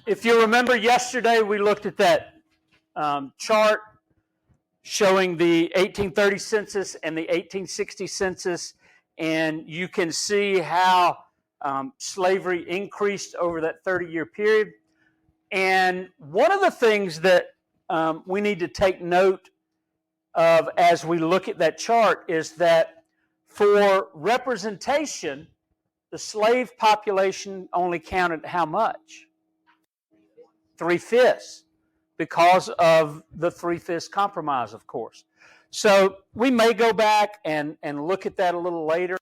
If you remember yesterday, we looked at that chart showing the 1830 census and the 1860 census, and you can see how slavery increased over that 30-year period. And one of the things that we need to take note of as we look at that chart is that for representation, the slave population only counted how much? 3/5, because of the 3/5 compromise, of course. So we may go back and look at that a little later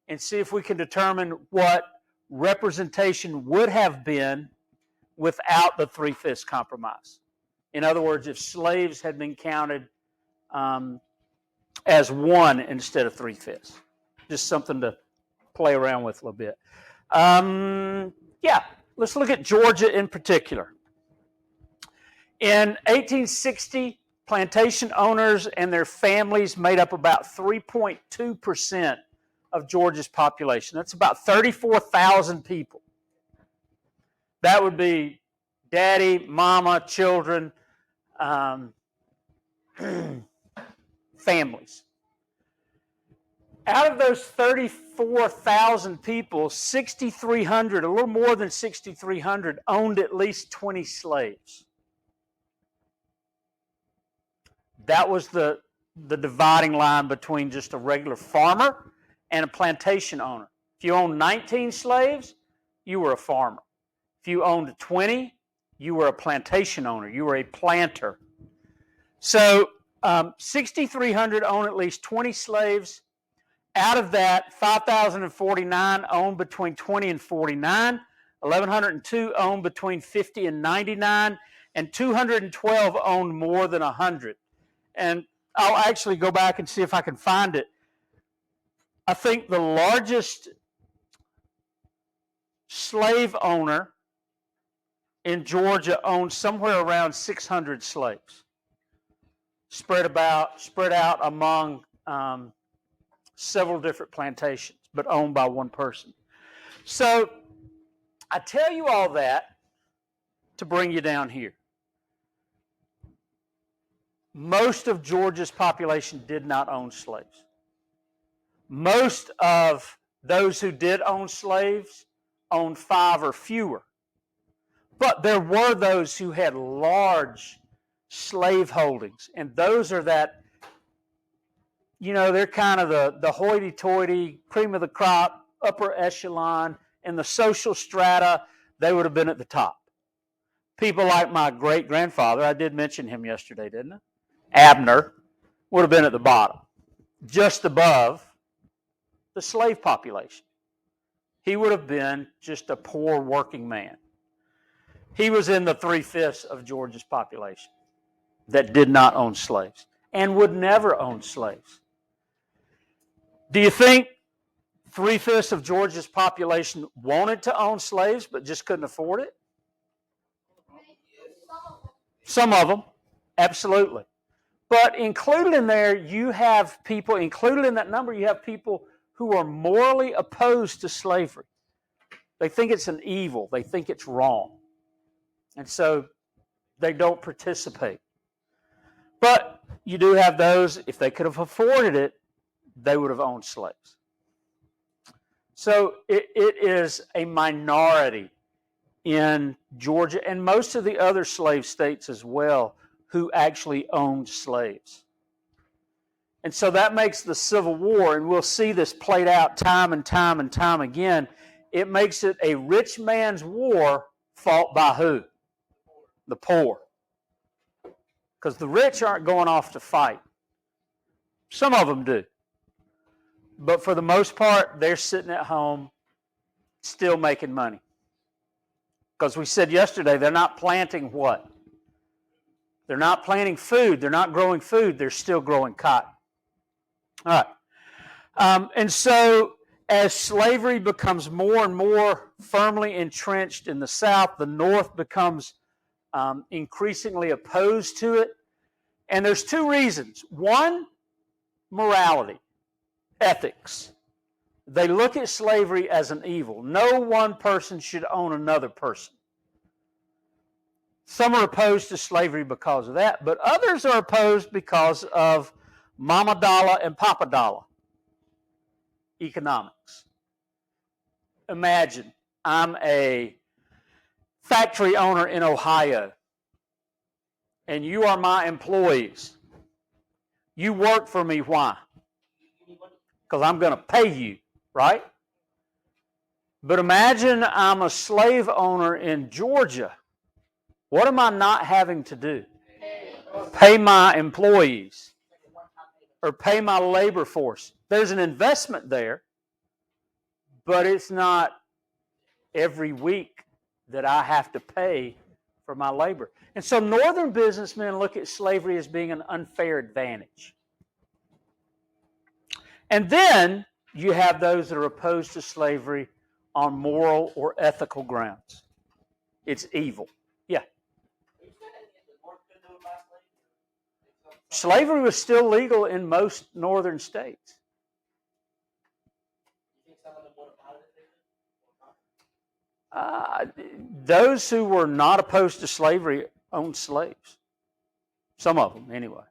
and see if we can determine what representation would have been without the 3/5 compromise. In other words, if slaves had been counted as one instead of 3/5. Just something to play around with a little bit. Let's look at Georgia in particular. In 1860, plantation owners and their families made up about 3.2% of Georgia's population. That's about 34,000 people. That would be daddy, mama, children, families. Out of those 34,000 people, 6,300, a little more than 6,300, owned at least 20 slaves. That was the dividing line between just a regular farmer and a plantation owner. If you owned 19 slaves, you were a farmer. If you owned 20, you were a plantation owner. You were a planter. So 6,300 owned at least 20 slaves. Out of that, 5,049 owned between 20 and 49, 1,102 owned between 50 and 99, and 212 owned more than 100. And I'll actually go back and see if I can find it. I think the largest slave owner in Georgia owned somewhere around 600 slaves, spread out among several different plantations, but owned by one person. So I tell you all that to bring you down here. Most of Georgia's population did not own slaves. Most of those who did own slaves owned 5 or fewer. But there were those who had large slave holdings, and those are that, they're kind of the hoity-toity, cream of the crop, upper echelon, and the social strata, they would have been at the top. People like my great-grandfather, I did mention him yesterday, didn't I? Abner, would have been at the bottom, just above the slave population. He would have been just a poor working man. He was in the 3/5 of Georgia's population that did not own slaves and would never own slaves. Do you think 3/5 of Georgia's population wanted to own slaves but just couldn't afford it? Some of them, absolutely. But included in there, you have people, included in that number, you have people who are morally opposed to slavery. They think it's an evil. They think it's wrong. And so they don't participate. But you do have those, if they could have afforded it, they would have owned slaves. So it is a minority in Georgia and most of the other slave states as well who actually owned slaves. And so that makes the Civil War, and we'll see this played out time and time and time again, it makes it a rich man's war fought by who? The poor. Because the rich aren't going off to fight. Some of them do. But for the most part, they're sitting at home still making money. Because we said yesterday, they're not planting what? They're not planting food. They're not growing food. They're still growing cotton. All right. And so as slavery becomes more and more firmly entrenched in the South, the North becomes increasingly opposed to it. And there's 2 reasons. One, morality, ethics. They look at slavery as an evil. No one person should own another person. Some are opposed to slavery because of that, but others are opposed because of Mama Dollar and Papa Dollar economics. Imagine I'm a factory owner in Ohio, and you are my employees. You work for me. Why? Because I'm going to pay you, right? But imagine I'm a slave owner in Georgia. What am I not having to do? Pay my employees or pay my labor force. There's an investment there, but it's not every week that I have to pay for my labor. And so northern businessmen look at slavery as being an unfair advantage. And then you have those that are opposed to slavery on moral or ethical grounds. It's evil. Yeah. Slavery was still legal in most northern states. Those who were not opposed to slavery owned slaves. Some of them, anyway.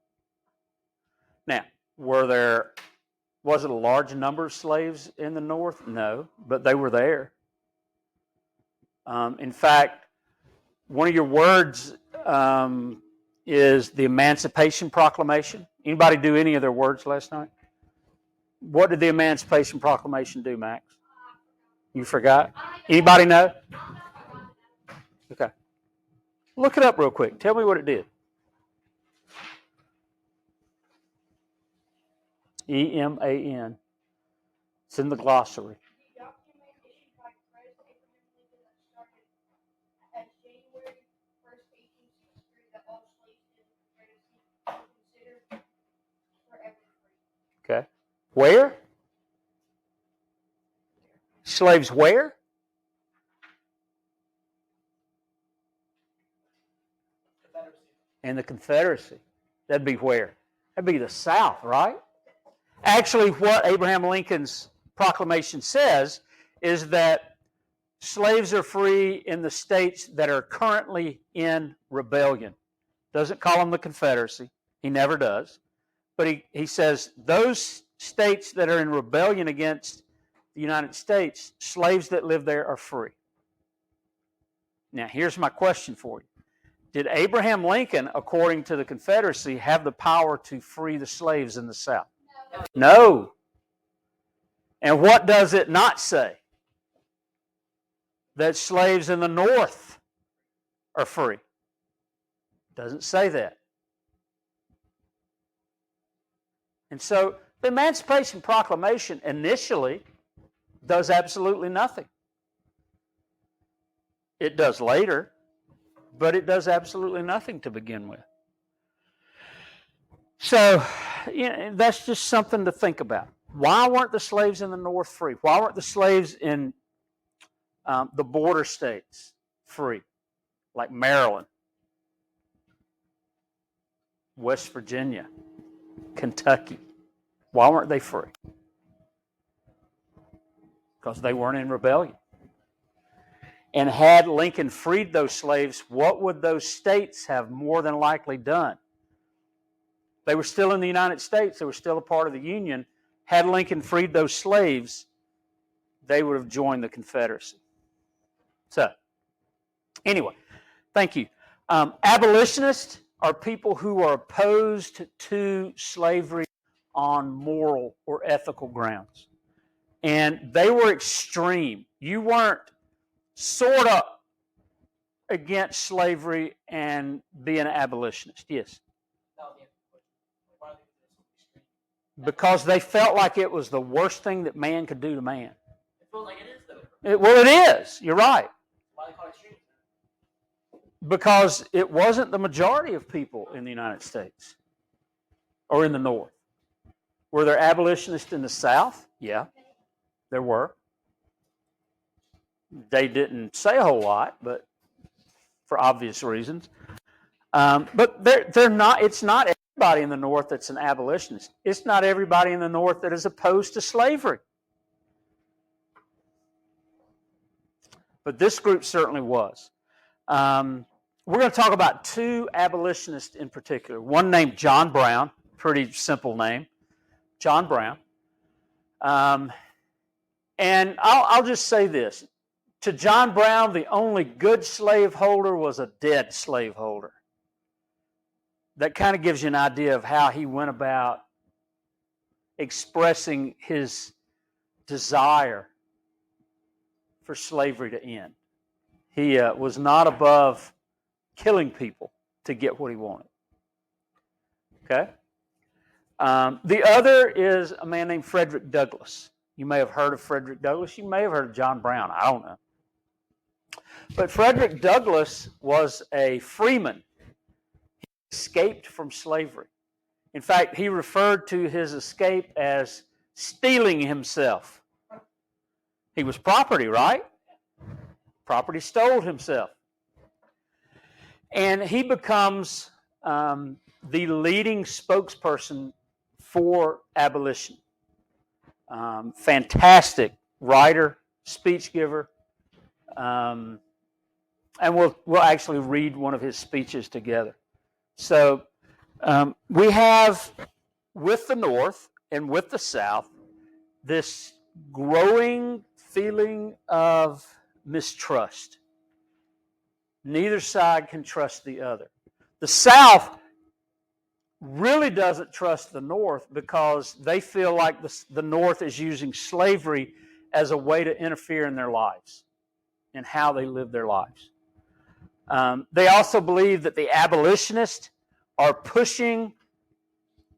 Now, was it a large number of slaves in the North? No, but they were there. In fact, one of your words is the Emancipation Proclamation. Anybody do any of their words last night? What did the Emancipation Proclamation do, Max? You forgot? Anybody know? Okay. Look it up real quick. Tell me what it did. E-M-A-N. It's in the glossary. Okay. Where? Slaves where? In the Confederacy. That'd be where? That'd be the South, right? Actually, what Abraham Lincoln's proclamation says is that slaves are free in the states that are currently in rebellion. Doesn't call them the Confederacy. He never does. But he says those states that are in rebellion against the United States, slaves that live there are free. Now, here's my question for you. Did Abraham Lincoln, according to the Confederacy, have the power to free the slaves in the South? No. And what does it not say? That slaves in the North are free. It doesn't say that. And so the Emancipation Proclamation initially does absolutely nothing. It does later, but it does absolutely nothing to begin with. So, that's just something to think about. Why weren't the slaves in the North free? Why weren't the slaves in the border states free, like Maryland, West Virginia, Kentucky? Why weren't they free? Because they weren't in rebellion. And had Lincoln freed those slaves, what would those states have more than likely done? They were still in the United States. They were still a part of the Union. Had Lincoln freed those slaves, they would have joined the Confederacy. So, anyway, thank you. Abolitionists are people who are opposed to slavery on moral or ethical grounds. And they were extreme. You weren't sort of against slavery and be an abolitionist. Yes? Because they felt like it was the worst thing that man could do to man. It feels like it is, though. Well, it is. You're right. Why they call it extreme? Because it wasn't the majority of people in the United States or in the North. Were there abolitionists in the South? Yeah, there were. They didn't say a whole lot, but for obvious reasons. But they're not. It's not everybody in the North that's an abolitionist. It's not everybody in the North that is opposed to slavery. But this group certainly was. we're going to talk about two abolitionists in particular. One named John Brown, pretty simple name, John Brown. And I'll just say this. To John Brown, the only good slaveholder was a dead slaveholder. That kind of gives you an idea of how he went about expressing his desire for slavery to end. He was not above killing people to get what he wanted. Okay? The other is a man named Frederick Douglass. You may have heard of Frederick Douglass. You may have heard of John Brown. I don't know. But Frederick Douglass was a freeman. He escaped from slavery. In fact, he referred to his escape as stealing himself. He was property, right? Property stole himself. And he becomes the leading spokesperson for abolition. Fantastic writer, speech giver. And we'll actually read one of his speeches together. So we have, with the North and with the South, this growing feeling of mistrust. Neither side can trust the other. The South really doesn't trust the North because they feel like the North is using slavery as a way to interfere in their lives and how they live their lives. They also believe that the abolitionists are pushing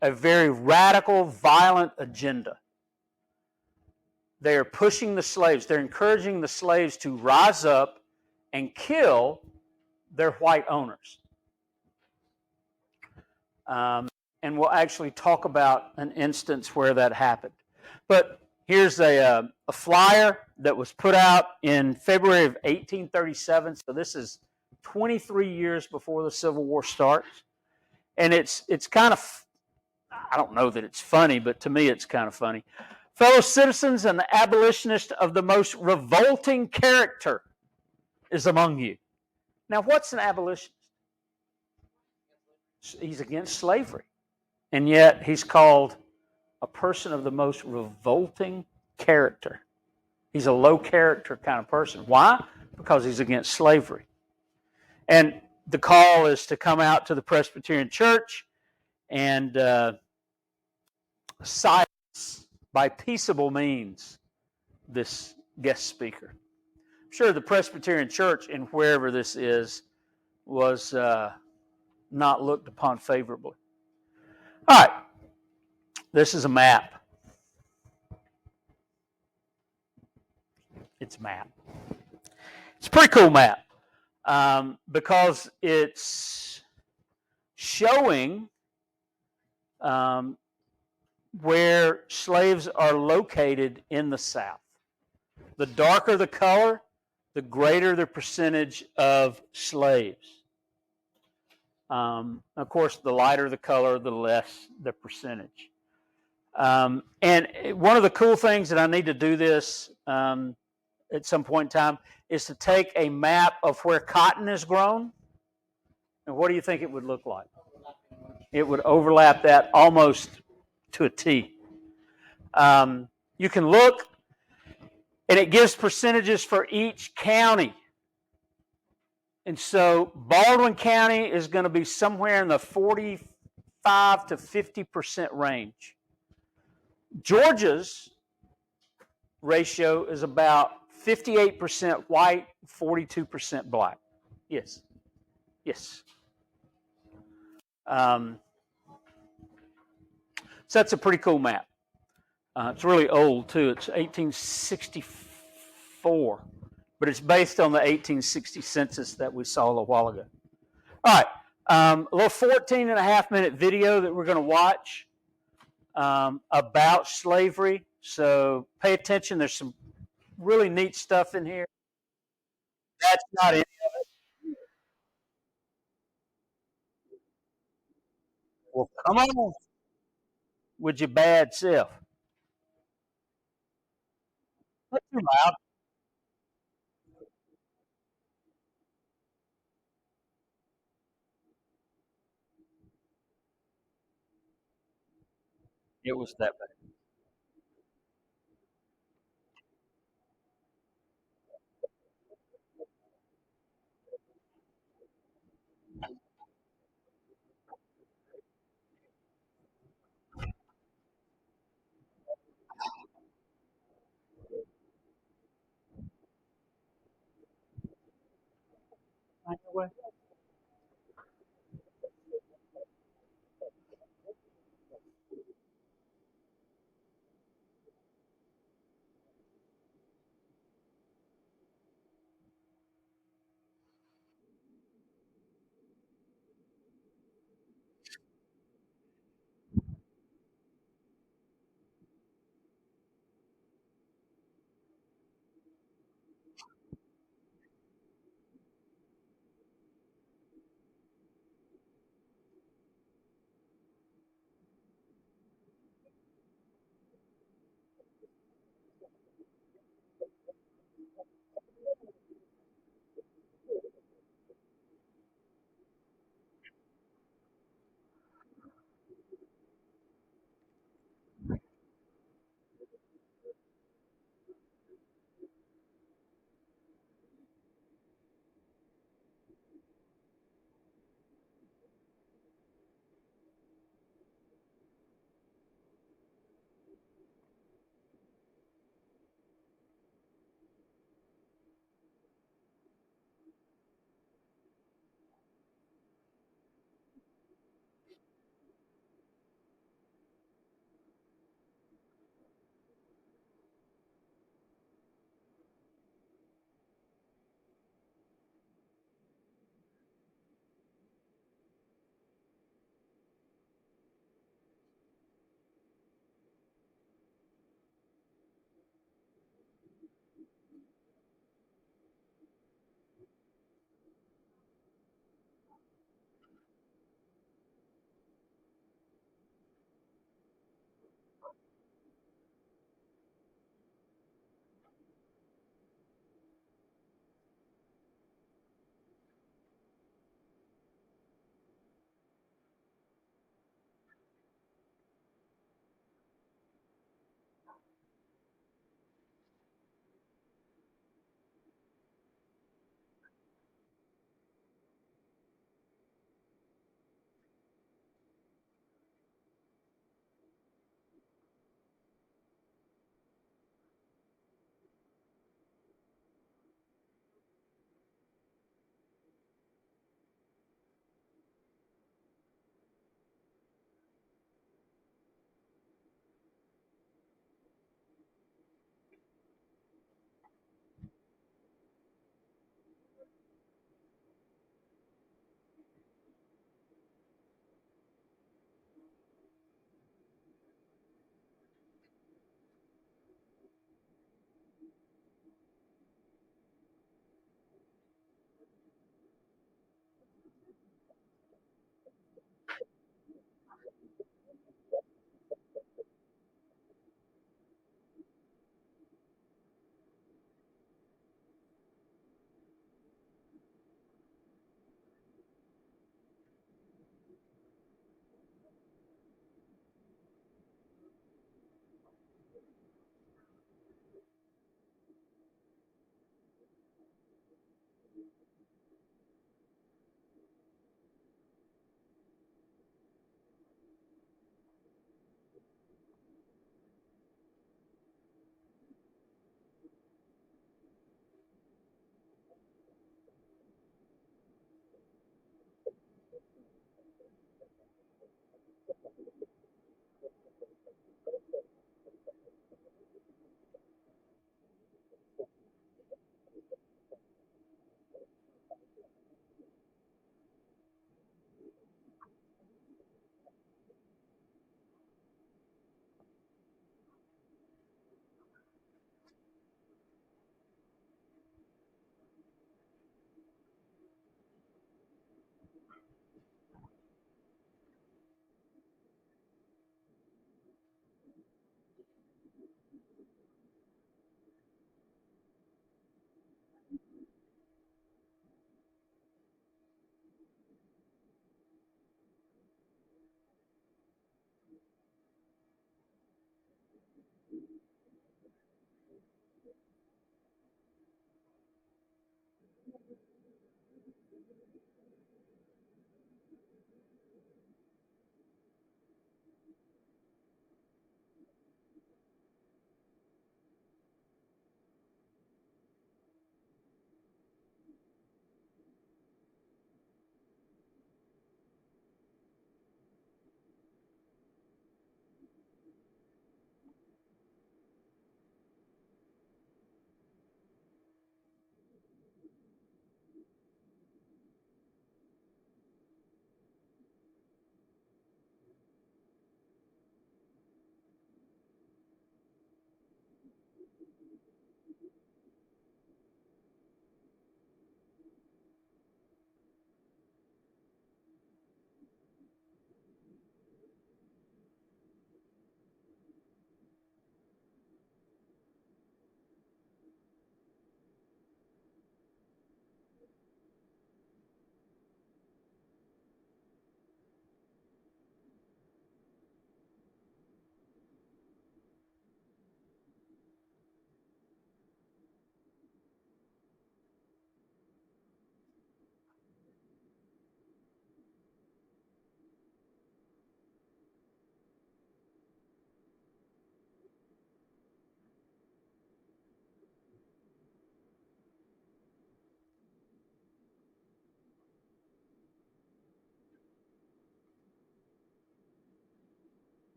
a very radical, violent agenda. They are pushing the slaves. They're encouraging the slaves to rise up and kill their white owners. And we'll actually talk about an instance where that happened. But here's a flyer that was put out in February of 1837. So this is 23 years before the Civil War starts. And it's kind of, I don't know that it's funny, but to me it's kind of funny. Fellow citizens, an abolitionist of the most revolting character is among you. Now, what's an abolitionist? He's against slavery. And yet he's called a person of the most revolting character. He's a low character kind of person. Why? Because he's against slavery. And the call is to come out to the Presbyterian Church and silence by peaceable means this guest speaker. I'm sure the Presbyterian Church, in wherever this is, was not looked upon favorably. All right, this is a map. It's a map. It's a pretty cool map because it's showing where slaves are located in the South. The darker the color, the greater the percentage of slaves. Of course, the lighter the color, the less the percentage. And one of the cool things that I need to do this at some point in time is to take a map of where cotton is grown. And what do you think it would look like? It would overlap that almost to a T. You can look, and it gives percentages for each county. And so Baldwin County is going to be somewhere in the 45 to 50% range. Georgia's ratio is about 58% white, 42% black. Yes. Yes. So that's a pretty cool map. It's really old, too. It's 1864. But it's based on the 1860 census that we saw a little while ago. All right. A little 14-and-a-half-minute video that we're going to watch about slavery. So pay attention. There's some really neat stuff in here. That's not any of it. Well, come on with your bad self. Not too loud. It was that bad. Anyway,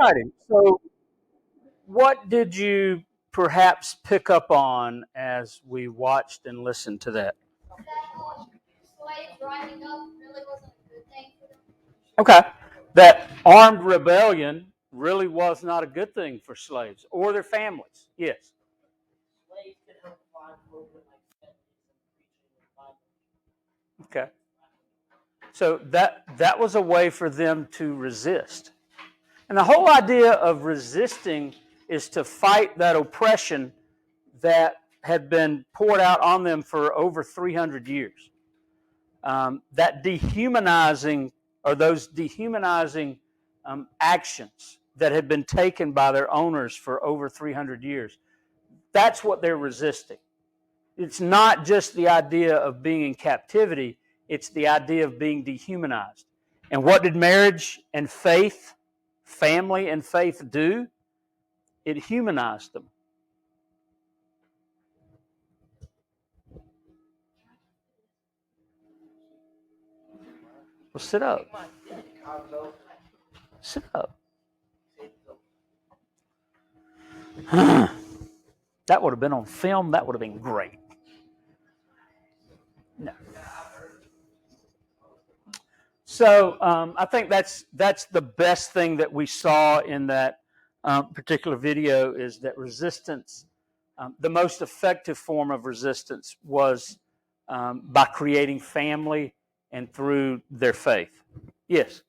righty. So, what did you perhaps pick up on as we watched and listened to that? Slaves rising up really wasn't a good thing for them. Okay. That armed rebellion really was not a good thing for slaves or their families. Yes. Slaves could help find movement like preaching and Bible. Okay. So that was a way for them to resist. And the whole idea of resisting is to fight that oppression that had been poured out on them for over 300 years. That dehumanizing, or those dehumanizing actions that had been taken by their owners for over 300 years, that's what they're resisting. It's not just the idea of being in captivity, it's the idea of being dehumanized. And what did marriage and faith, family and faith do? It humanized them. Well, sit up. Sit up. That would have been on film. That would have been great. No. So I think that's the best thing that we saw in that particular video is that resistance, the most effective form of resistance was by creating family and through their faith. Yes.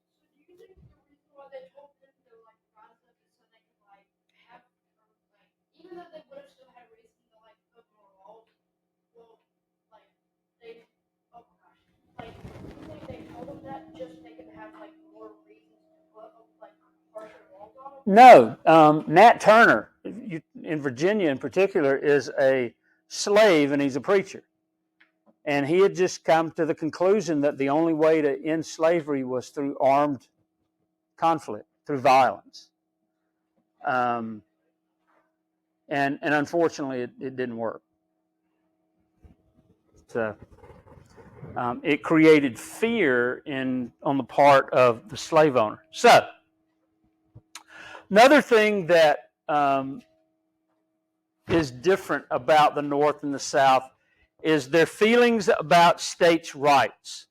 Even though they would have still had reason to like put more laws, well, like they, oh gosh, like you think they told them that just they could have like more reasons to put like harsher laws on them? No, Nat Turner in Virginia in particular is a slave and he's a preacher. And he had just come to the conclusion that the only way to end slavery was through armed conflict, through violence. And unfortunately, it didn't work. So it created fear on the part of the slave owner. So another thing that is different about the North and the South is their feelings about states' rights.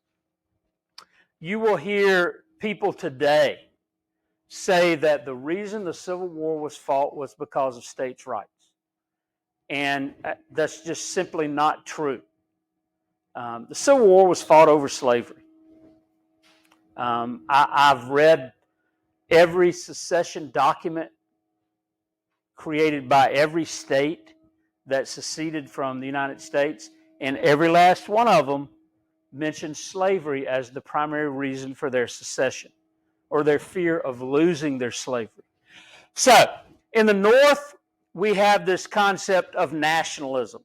You will hear people today say that the reason the Civil War was fought was because of states' rights. And that's just simply not true. The Civil War was fought over slavery. I've read every secession document created by every state that seceded from the United States, and every last one of them mentioned slavery as the primary reason for their secession or their fear of losing their slavery. So, in the North, we have this concept of nationalism.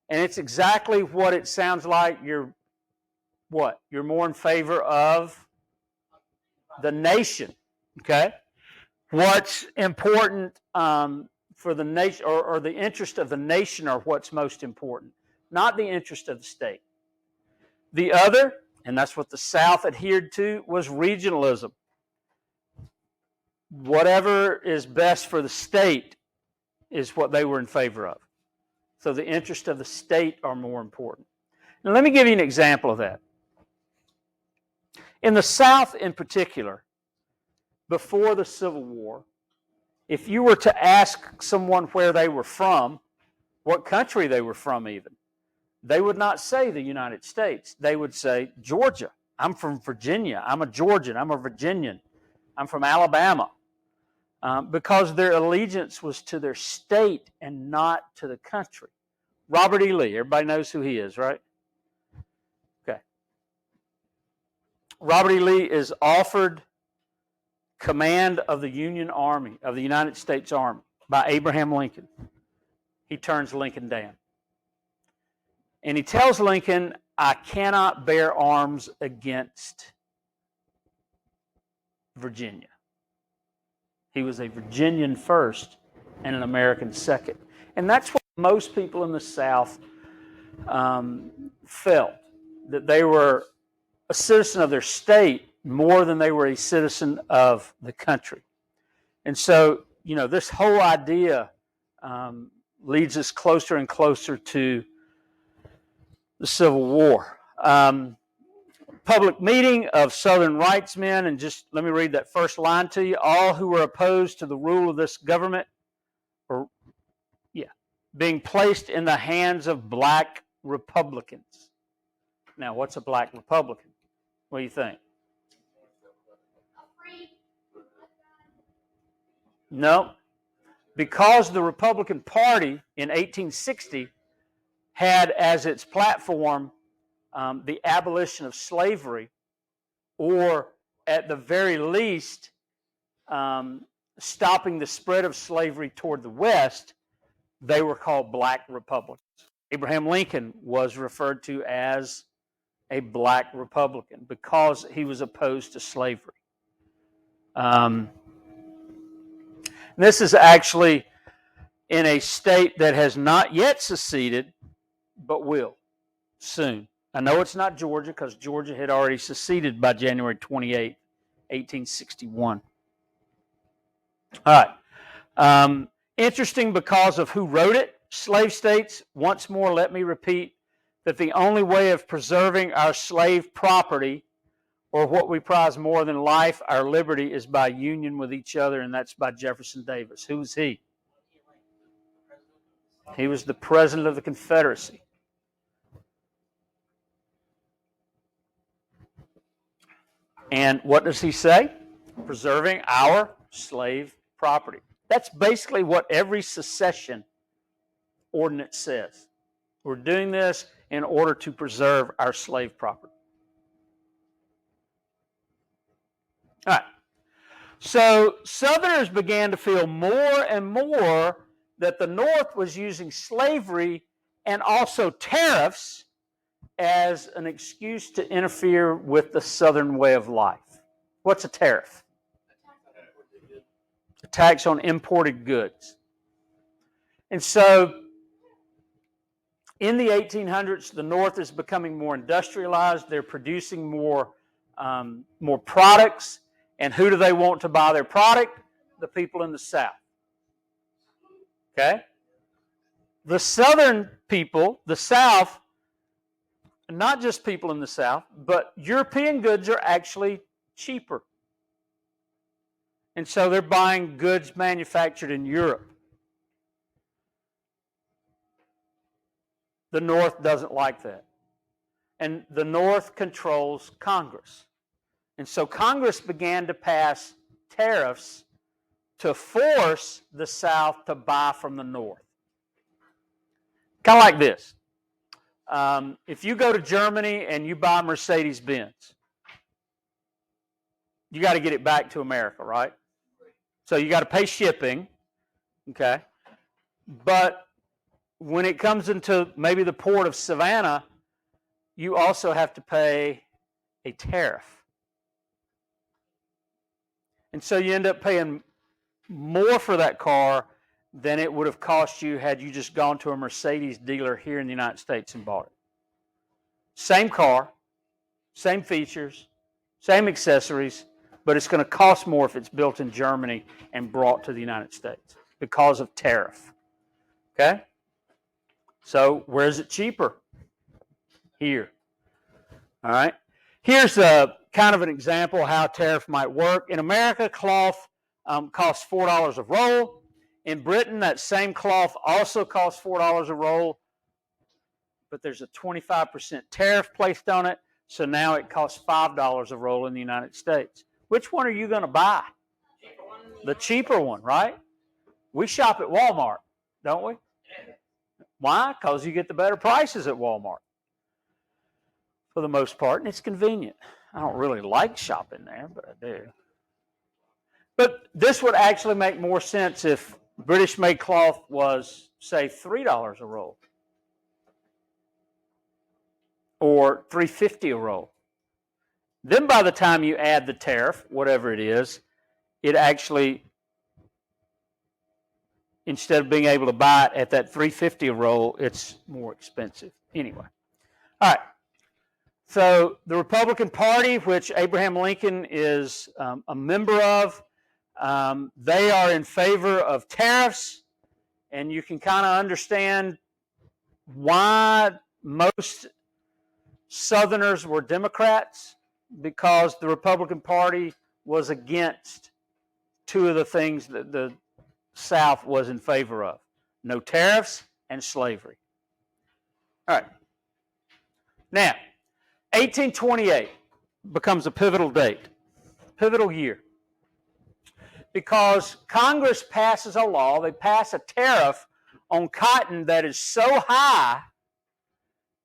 And it's exactly what it sounds like. You're what? You're more in favor of the nation, okay? What's important for the nation, or the interest of the nation are what's most important, not the interest of the state. The other, and that's what the South adhered to, was regionalism. Whatever is best for the state is what they were in favor of. So the interest of the state are more important. Now let me give you an example of that. In the South in particular, before the Civil War, if you were to ask someone where they were from, what country they were from even, they would not say the United States. They would say Georgia. I'm from Virginia. I'm a Georgian. I'm a Virginian. I'm from Alabama. Because their allegiance was to their state and not to the country. Robert E. Lee, everybody knows who he is, right? Okay. Robert E. Lee is offered command of the Union Army, of the United States Army, by Abraham Lincoln. He turns Lincoln down. And he tells Lincoln, I cannot bear arms against Virginia. He was a Virginian first and an American second. And that's what most people in the South felt, that they were a citizen of their state more than they were a citizen of the country. And so, this whole idea leads us closer and closer to the Civil War. Public meeting of Southern rights men, and just let me read that first line to you. All who were opposed to the rule of this government being placed in the hands of black Republicans. Now, what's a black Republican? What do you think? No, because the Republican Party in 1860 had as its platform the abolition of slavery, or at the very least, stopping the spread of slavery toward the West, they were called black Republicans. Abraham Lincoln was referred to as a black Republican because he was opposed to slavery. This is actually in a state that has not yet seceded, but will soon. I know it's not Georgia because Georgia had already seceded by January 28, 1861. All right. Interesting because of who wrote it. Slave states, once more, let me repeat that the only way of preserving our slave property, or what we prize more than life, our liberty, is by union with each other, and that's by Jefferson Davis. Who was he? He was the president of the Confederacy. And what does he say? Preserving our slave property. That's basically what every secession ordinance says. We're doing this in order to preserve our slave property. All right. So Southerners began to feel more and more that the North was using slavery and also tariffs as an excuse to interfere with the Southern way of life. What's a tariff? A tax on imported goods. And so in the 1800s, the North is becoming more industrialized. They're producing more products. And who do they want to buy their product? The people in the South. Okay? The Southern people, the South, not just people in the South, but European goods are actually cheaper. And so they're buying goods manufactured in Europe. The North doesn't like that. And the North controls Congress. And so Congress began to pass tariffs to force the South to buy from the North. Kind of like this. If you go to Germany and you buy Mercedes-Benz, you got to get it back to America, right? So you got to pay shipping, okay? But when it comes into maybe the port of Savannah, you also have to pay a tariff. And so you end up paying more for that car than it would have cost you had you just gone to a Mercedes dealer here in the United States and bought it. Same car, same features, same accessories, but it's going to cost more if it's built in Germany and brought to the United States because of tariff. Okay? So where is it cheaper? Here. All right? Here's a kind of an example of how tariff might work. In America, cloth costs $4 a roll. In Britain, that same cloth also costs $4 a roll, but there's a 25% tariff placed on it, so now it costs $5 a roll in the United States. Which one are you going to buy? The cheaper one, right? We shop at Walmart, don't we? Why? Because you get the better prices at Walmart for the most part, and it's convenient. I don't really like shopping there, but I do. But this would actually make more sense if British-made cloth was, say, $3 a roll or $3.50 a roll. Then by the time you add the tariff, whatever it is, it actually, instead of being able to buy it at that $3.50 a roll, it's more expensive. Anyway. All right. So the Republican Party, which Abraham Lincoln is a member of, They are in favor of tariffs, and you can kind of understand why most Southerners were Democrats, because the Republican Party was against two of the things that the South was in favor of: no tariffs and slavery. All right. Now, 1828 becomes a pivotal date, pivotal year, because Congress passes a law. They pass a tariff on cotton that is so high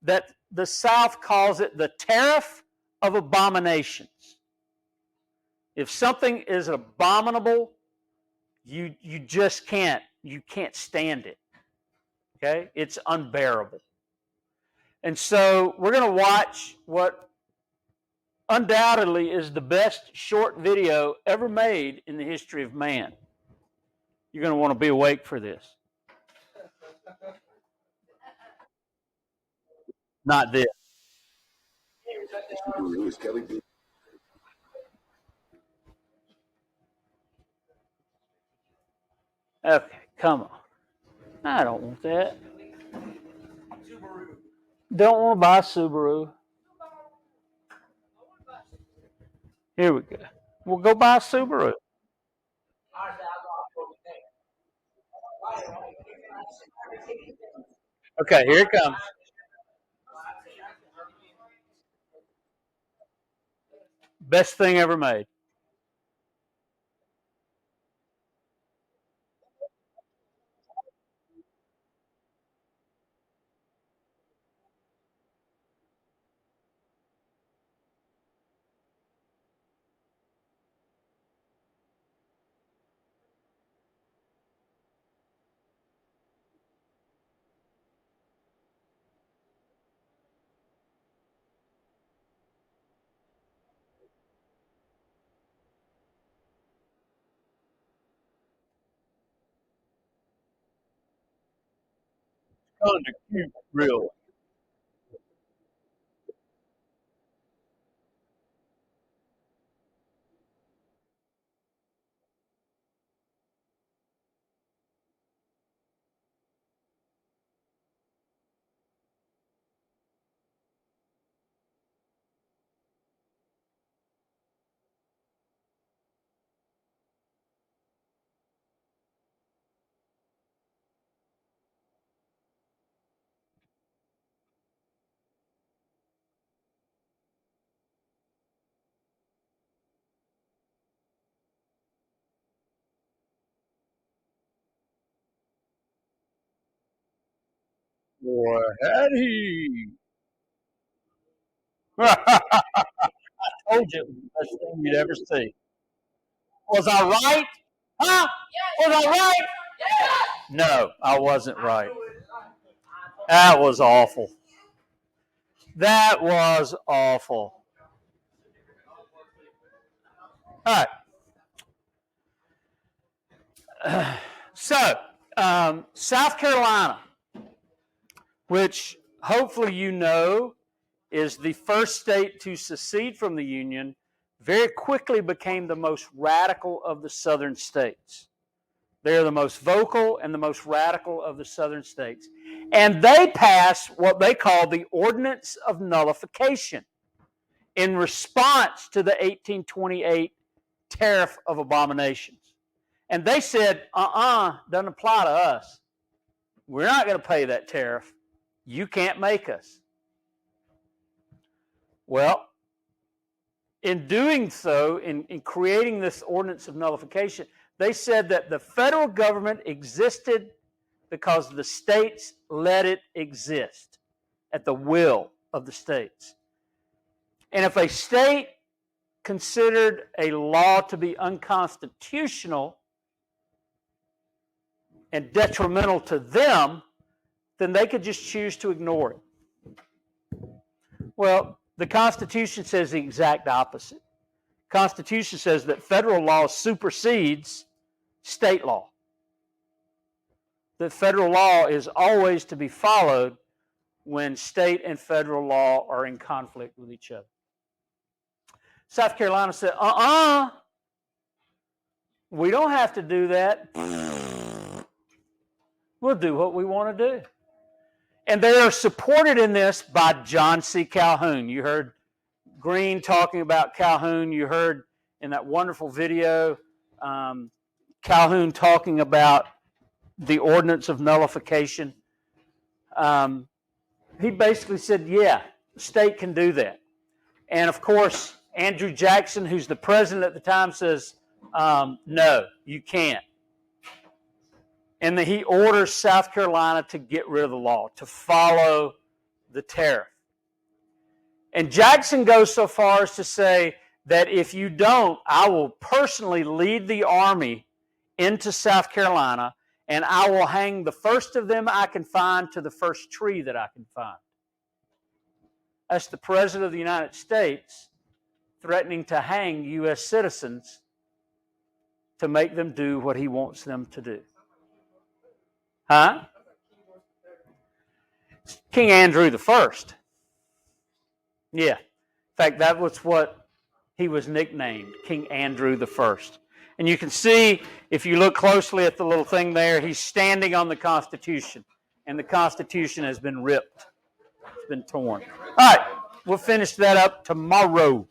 that the South calls it the tariff of abominations. If something is abominable, you just can't stand it. Okay? It's unbearable. And so we're going to watch what undoubtedly is the best short video ever made in the history of man. You're going to want to be awake for this. Not this. Okay, come on. I don't want that. Don't want to buy a Subaru. Here we go. We'll go buy a Subaru. Okay, here it comes. Best thing ever made. Kind of cute, really. Boy, had he. I told you it was the best thing you'd ever see. Was I right? Huh? Was I right? No, I wasn't right. That was awful. That was awful. All right. So, South Carolina, which hopefully you know is the first state to secede from the Union, very quickly became the most radical of the southern states. They're the most vocal and the most radical of the southern states. And they passed what they call the Ordinance of Nullification in response to the 1828 Tariff of Abominations. And they said, doesn't apply to us. We're not going to pay that tariff. You can't make us. Well, in doing so, in creating this Ordinance of Nullification, they said that the federal government existed because the states let it exist at the will of the states. And if a state considered a law to be unconstitutional and detrimental to them, then they could just choose to ignore it. Well, the Constitution says the exact opposite. The Constitution says that federal law supersedes state law. That federal law is always to be followed when state and federal law are in conflict with each other. South Carolina said, We don't have to do that. We'll do what we want to do. And they are supported in this by John C. Calhoun. You heard Green talking about Calhoun. You heard in that wonderful video Calhoun talking about the ordinance of nullification. He basically said, yeah, the state can do that. And of course, Andrew Jackson, who's the president at the time, says, no, you can't. And he orders South Carolina to get rid of the law, to follow the tariff. And Jackson goes so far as to say that if you don't, I will personally lead the army into South Carolina, and I will hang the first of them I can find to the first tree that I can find. That's the President of the United States threatening to hang U.S. citizens to make them do what he wants them to do. Huh? King Andrew I. Yeah. In fact, that was what he was nicknamed, King Andrew I. And you can see, if you look closely at the little thing there, he's standing on the Constitution. And the Constitution has been ripped. It's been torn. All right. We'll finish that up tomorrow.